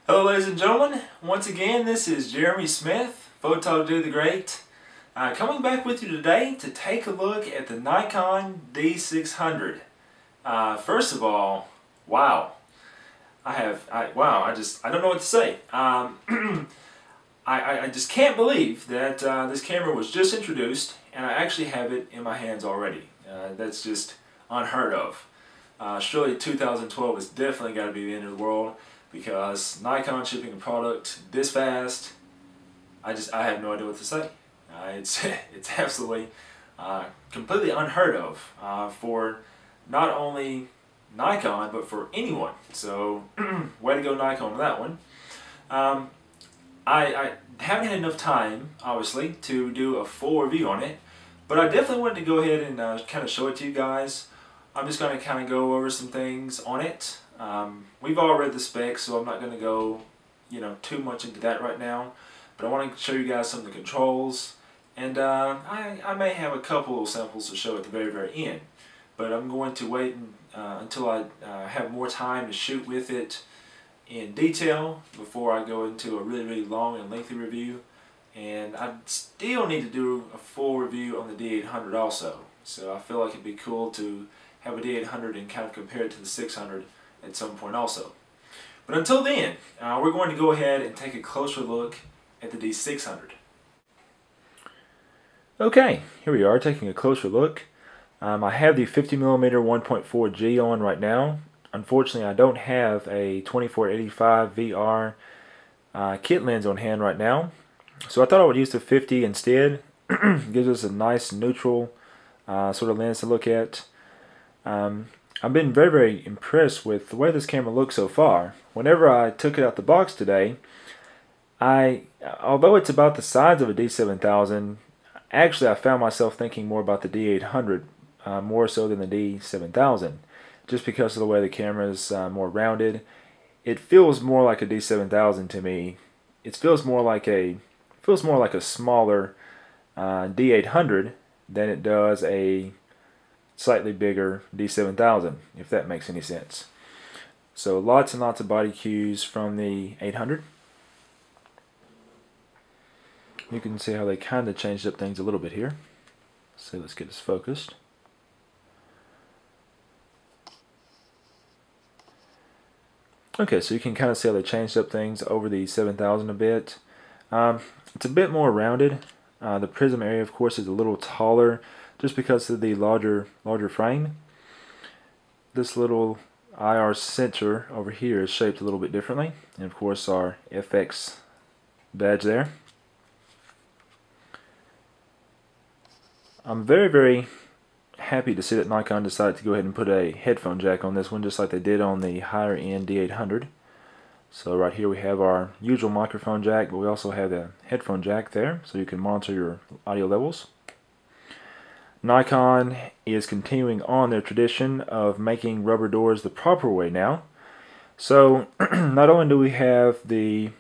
Hello ladies and gentlemen, once again this is Jeremy Smith, Photog Dude the Great, coming back with you today to take a look at the Nikon D600. First of all, wow, I don't know what to say. I just can't believe that this camera was just introduced and I actually have it in my hands already. That's just unheard of. Surely 2012 has definitely got to be the end of the world, because Nikon shipping a product this fast, I have no idea what to say. It's absolutely completely unheard of for not only Nikon but for anyone. So way to go Nikon on that one. I haven't had enough time, obviously, to do a full review on it, but I definitely wanted to go ahead and kind of show it to you guys. I'm just going to kind of go over some things on it. We've all read the specs, so I'm not going to go, too much into that right now. But I want to show you guys some of the controls, and I may have a couple of samples to show at the very, very end. But I'm going to wait until I have more time to shoot with it in detail before I go into a really, really long and lengthy review. And I still need to do a full review on the D800 also. So I feel like it'd be cool to have a D800 and kind of compare it to the 600 at some point also. But until then, we're going to go ahead and take a closer look at the D600. Okay, here we are taking a closer look. I have the 50mm 1.4G on right now. Unfortunately, I don't have a 24-85 VR kit lens on hand right now, so I thought I would use the 50 instead. Gives us a nice neutral sort of lens to look at. I've been very, very impressed with the way this camera looks so far. Whenever I took it out the box today, although it's about the size of a D7000, actually I found myself thinking more about the D800 more so than the D7000, just because of the way the camera is more rounded. It feels more like a D7000 to me. It feels more like a smaller D800 than it does a slightly bigger D7000, if that makes any sense. So lots and lots of body cues from the 800. You can see how they kind of changed up things a little bit here. So let's get this focused. Okay, so you can kind of see how they changed up things over the 7000 a bit. It's a bit more rounded. The prism area, of course, is a little taller just because of the larger frame. This little IR center over here is shaped a little bit differently, and of course our FX badge there. I'm very, very happy to see that Nikon decided to go ahead and put a headphone jack on this one, just like they did on the higher end D800. So right here we have our usual microphone jack, but we also have a headphone jack there, so you can monitor your audio levels. Nikon is continuing on their tradition of making rubber doors the proper way now. So not only do we have the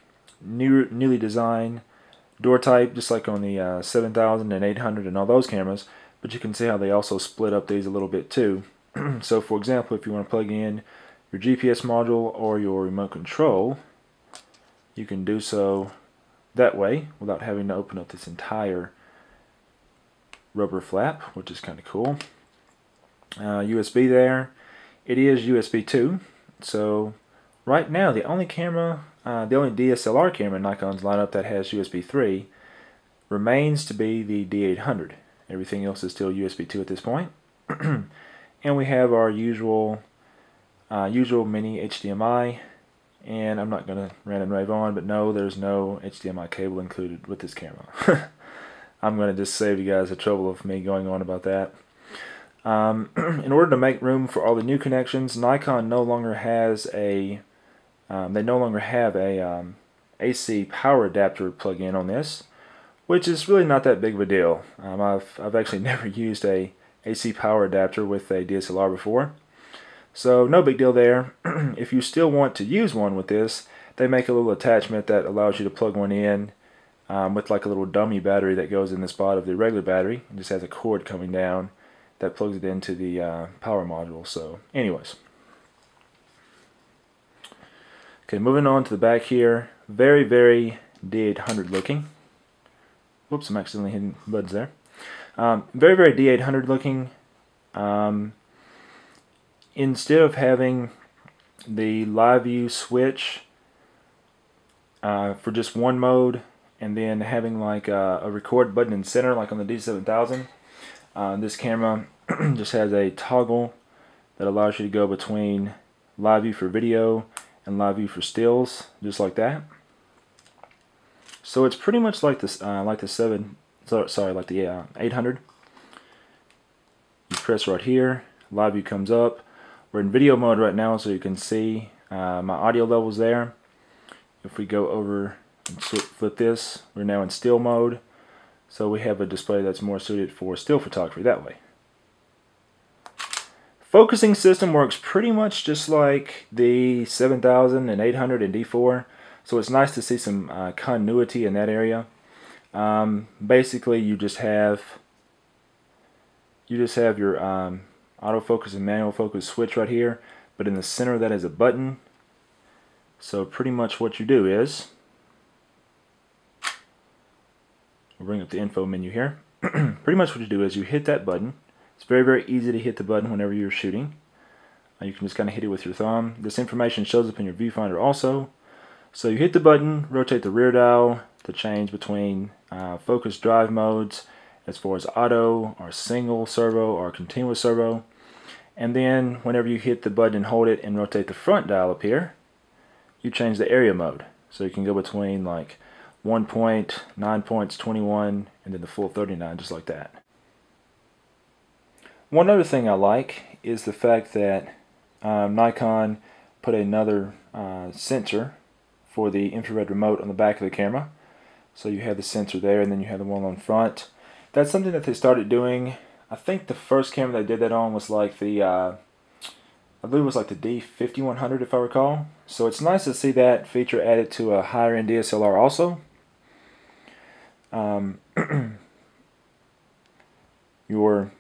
newly designed door type, just like on the 7000 and 800 and all those cameras, but you can see how they also split up these a little bit too. So for example, if you want to plug in your GPS module or your remote control, you can do so that way without having to open up this entire rubber flap, which is kind of cool. USB there. It is USB 2. So right now the only DSLR camera in Nikon's lineup that has USB 3 remains to be the D800. Everything else is still USB 2 at this point. And we have our usual mini HDMI, and I'm not going to rant and rave on, but no, there's no HDMI cable included with this camera. I'm going to just save you guys the trouble of me going on about that. In order to make room for all the new connections, Nikon no longer has a AC power adapter plug-in on this, which is really not that big of a deal. I've actually never used a AC power adapter with a DSLR before, so no big deal there. If you still want to use one with this, they make a little attachment that allows you to plug one in with like a little dummy battery that goes in the spot of the regular battery. It just has a cord coming down that plugs it into the power module. So anyways, Okay, moving on to the back here. Very, very D800 looking. Whoops, I'm accidentally hitting buttons there. Very, very D800 looking. Instead of having the live view switch for just one mode, and then having like a record button in center like on the D7000, this camera just has a toggle that allows you to go between live view for video and live view for stills, just like that. So it's pretty much like this, like the 800. You press right here, live view comes up. We're in video mode right now, so you can see my audio levels there. If we go over and flip this, we're now in still mode. So we have a display that's more suited for still photography that way. Focusing system works pretty much just like the 7000 and 800 and D4, so it's nice to see some continuity in that area. Basically, you just have your autofocus and manual focus switch right here, but in the center of that is a button. So pretty much what you do is, we'll bring up the info menu here. Pretty much what you do is you hit that button. It's very, very easy to hit the button whenever you're shooting. You can just kind of hit it with your thumb. This information shows up in your viewfinder also. So you hit the button, rotate the rear dial to change between focus drive modes as far as auto or single servo or continuous servo. And then whenever you hit the button and hold it and rotate the front dial up here, you change the area mode. So you can go between like 1 point, 9 points, 21, and then the full 39, just like that. One other thing I like is the fact that Nikon put another sensor for the infrared remote on the back of the camera. So you have the sensor there, and then you have the one on front. That's something that they started doing. I think the first camera they did that on was like the, I believe it was like the D5100 if I recall. So it's nice to see that feature added to a higher end DSLR also. Your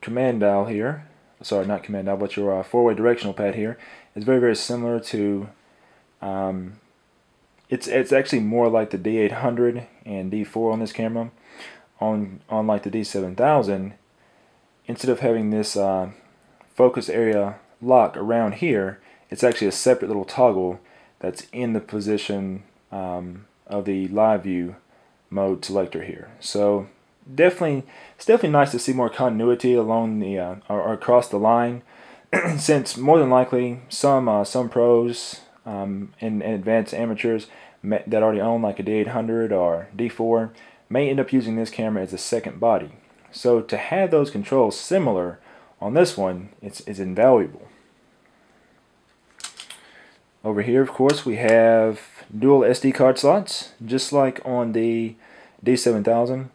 command dial here, sorry, not command dial, but your four-way directional pad here is very, very similar to, it's actually more like the D800 and D4 on this camera. On like the D7000, instead of having this focus area lock around here, it's actually a separate little toggle that's in the position of the live view mode selector here. So it's definitely nice to see more continuity along the or across the line, since more than likely some pros and advanced amateurs that already own like a D800 or D4 may end up using this camera as a second body. So to have those controls similar on this one, it's invaluable. Over here, of course, we have dual SD card slots, just like on the D7000.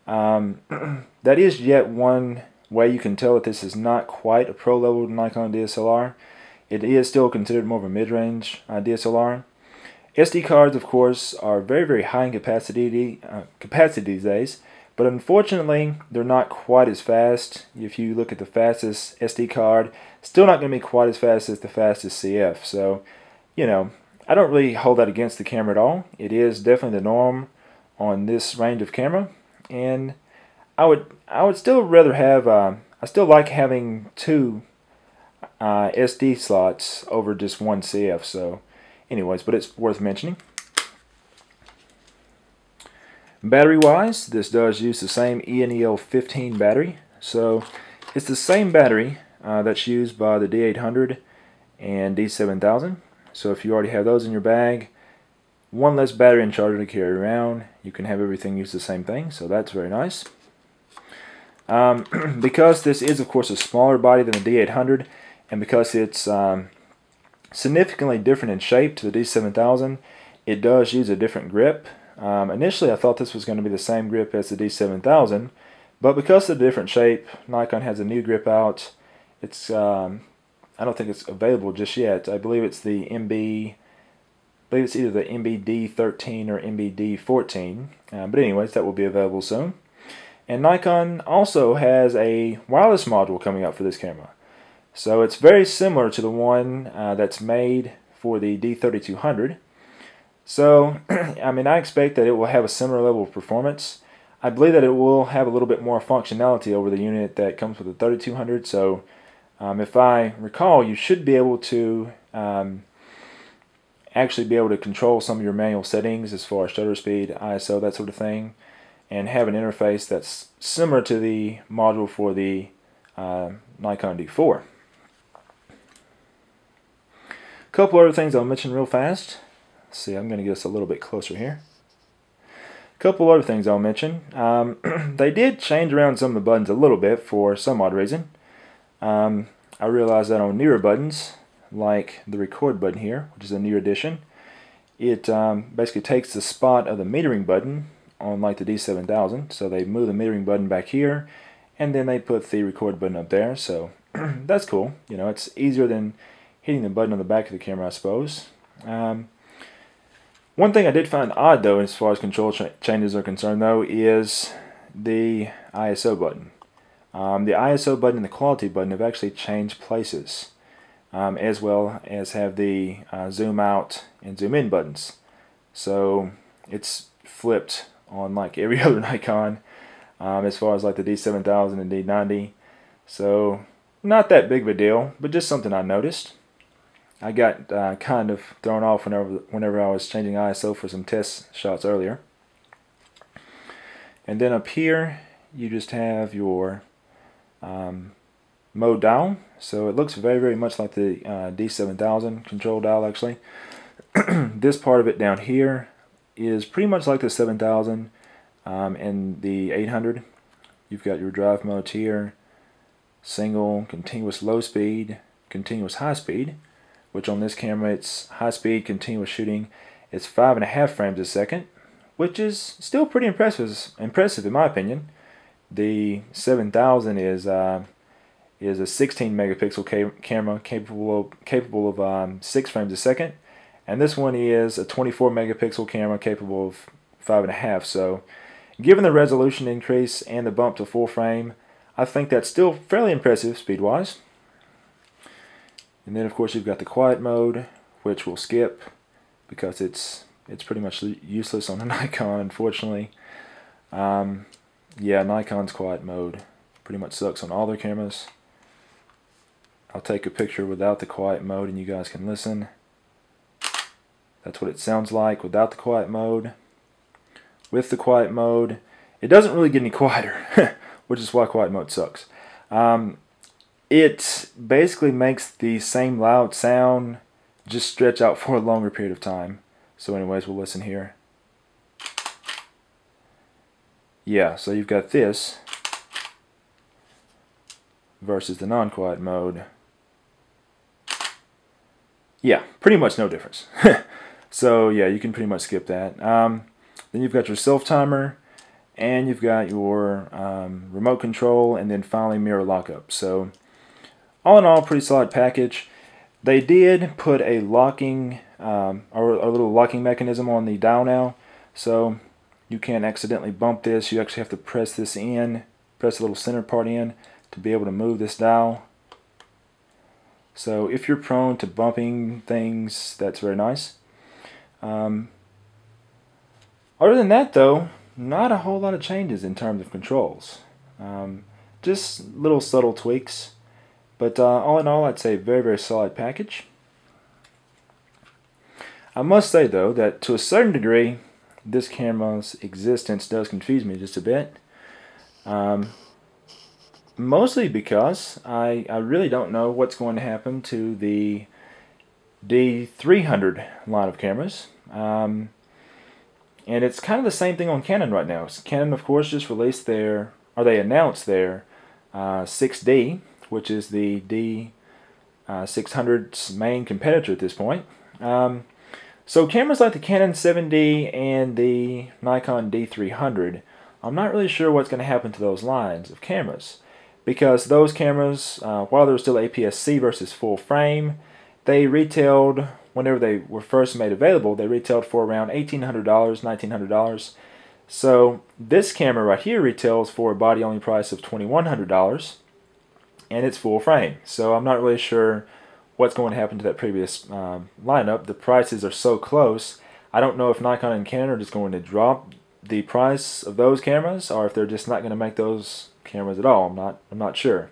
That is yet one way you can tell that this is not quite a pro-level Nikon DSLR. It is still considered more of a mid-range DSLR. SD cards, of course, are very, very high in capacity these days, but unfortunately, they're not quite as fast. If you look at the fastest SD card, still not going to be quite as fast as the fastest CF. So, you know, I don't really hold that against the camera at all. It is definitely the norm on this range of camera, and I would still rather have. I still like having two SD slots over just one CF. So. Anyways, but it's worth mentioning. Battery wise, this does use the same ENEL15 battery. So it's the same battery that's used by the D800 and D7000. So if you already have those in your bag, one less battery and charger to carry around. You can have everything use the same thing, so that's very nice. Because this is, of course, a smaller body than the D800, and because it's significantly different in shape to the D7000, it does use a different grip. Initially I thought this was going to be the same grip as the D7000, but because of the different shape, Nikon has a new grip out. It's I don't think it's available just yet. I believe it's the I believe it's either the MBD13 or MBD14, but anyways, that will be available soon. And Nikon also has a wireless module coming out for this camera. So it's very similar to the one that's made for the D3200. So, I mean, I expect that it will have a similar level of performance. I believe that it will have a little bit more functionality over the unit that comes with the 3200. So, if I recall, you should be able to actually be able to control some of your manual settings as far as shutter speed, ISO, that sort of thing, and have an interface that's similar to the module for the Nikon D4. A couple other things I'll mention real fast. Let's see, I'm going to get us a little bit closer here. A couple other things I'll mention. They did change around some of the buttons a little bit for some odd reason. I realized that on newer buttons, like the record button here, which is a new addition, it basically takes the spot of the metering button on like the D7000. So they move the metering button back here, and then they put the record button up there. So that's cool. You know, it's easier than hitting the button on the back of the camera, I suppose. One thing I did find odd, though, as far as control changes are concerned, though, is the ISO button. The ISO button and the quality button have actually changed places, as well as have the zoom out and zoom in buttons. So it's flipped on like every other Nikon, as far as like the D7000 and D90. So not that big of a deal, but just something I noticed. I got kind of thrown off whenever I was changing ISO for some test shots earlier. And then up here, you just have your mode dial. So it looks very, very much like the D7000 control dial, actually. This part of it down here is pretty much like the 7000 and the 800. You've got your drive modes here: single, continuous low speed, continuous high speed, which on this camera it's high speed continuous shooting. It's 5.5 frames a second, which is still pretty impressive in my opinion. The 7000 is a 16 megapixel camera capable of 6 frames a second, and this one is a 24 megapixel camera capable of 5.5. So given the resolution increase and the bump to full frame, I think that's still fairly impressive speed-wise. And then of course you've got the quiet mode, which we'll skip because it's pretty much useless on the Nikon, unfortunately. Yeah, Nikon's quiet mode pretty much sucks on all their cameras. I'll take a picture without the quiet mode and you guys can listen. That's what it sounds like without the quiet mode. With the quiet mode, it doesn't really get any quieter, which is why quiet mode sucks. It basically makes the same loud sound just stretch out for a longer period of time. So anyways, we'll listen here. Yeah, so you've got this versus the non-quiet mode. Yeah, pretty much no difference. So yeah, you can pretty much skip that. Then you've got your self-timer, and you've got your remote control, and then finally mirror lockup. So all in all, pretty solid package. They did put a locking, or a little locking mechanism on the dial now, so you can't accidentally bump this. You actually have to press this in, press the little center part in to be able to move this dial. So if you're prone to bumping things, that's very nice. Other than that, though, not a whole lot of changes in terms of controls. Just little subtle tweaks. But all in all, I'd say very, very solid package. I must say, though, that to a certain degree, this camera's existence does confuse me just a bit. Mostly because I really don't know what's going to happen to the D300 line of cameras. And it's kind of the same thing on Canon right now. Canon, of course, just released their, or they announced their 6D, which is the D600's main competitor at this point. So cameras like the Canon 7D and the Nikon D300, I'm not really sure what's going to happen to those lines of cameras, because those cameras, while they were still APS-C versus full frame, they retailed, whenever they were first made available, they retailed for around $1,800, $1,900. So this camera right here retails for a body-only price of $2,100, and it's full frame. So I'm not really sure what's going to happen to that previous lineup. The prices are so close. I don't know if Nikon and Canon are just going to drop the price of those cameras, or if they're just not going to make those cameras at all. I'm not sure.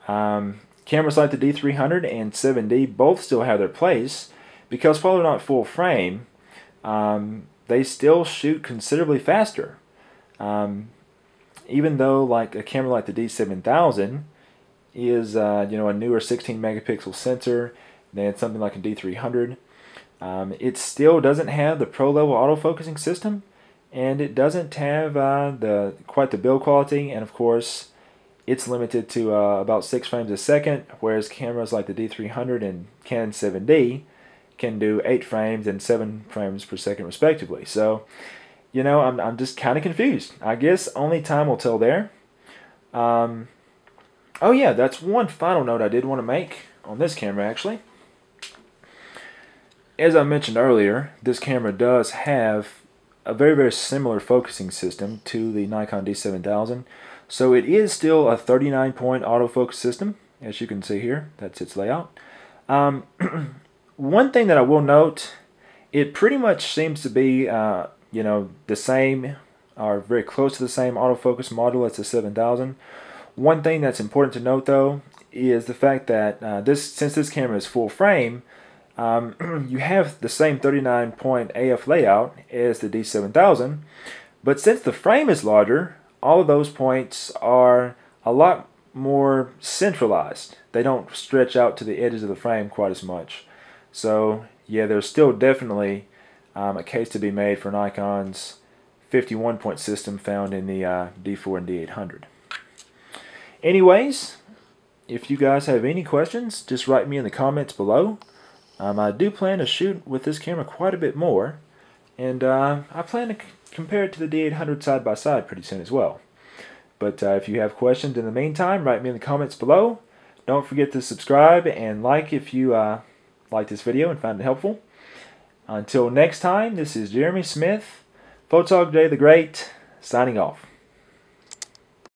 Cameras like the D300 and 7D both still have their place, because while they're not full frame, they still shoot considerably faster. Even though like a camera like the D7000 is a newer 16 megapixel sensor than something like a D300, it still doesn't have the pro level autofocusing system, and it doesn't have quite the build quality, and of course it's limited to about 6 frames a second, whereas cameras like the D300 and Canon 7D can do 8 frames and 7 frames per second respectively. So, I'm just kind of confused. I guess only time will tell there. Oh yeah, that's one final note I did want to make on this camera actually. As I mentioned earlier, this camera does have a very, very similar focusing system to the Nikon D7000. So it is still a 39-point autofocus system, as you can see here. That's its layout. One thing that I will note, it pretty much seems to be the same, or very close to the same autofocus model as the 7000. One thing that's important to note though is the fact that since this camera is full frame, you have the same 39-point AF layout as the D7000, but since the frame is larger, all of those points are a lot more centralized. They don't stretch out to the edges of the frame quite as much. So yeah, there's still definitely a case to be made for Nikon's 51-point system found in the D4 and D800. Anyways, if you guys have any questions, just write me in the comments below. I do plan to shoot with this camera quite a bit more, and I plan to compare it to the D800 side by side pretty soon as well. But if you have questions in the meantime, write me in the comments below. Don't forget to subscribe and like if you like this video and found it helpful. Until next time, this is Jeremy Smith, Photog Day the Great, signing off.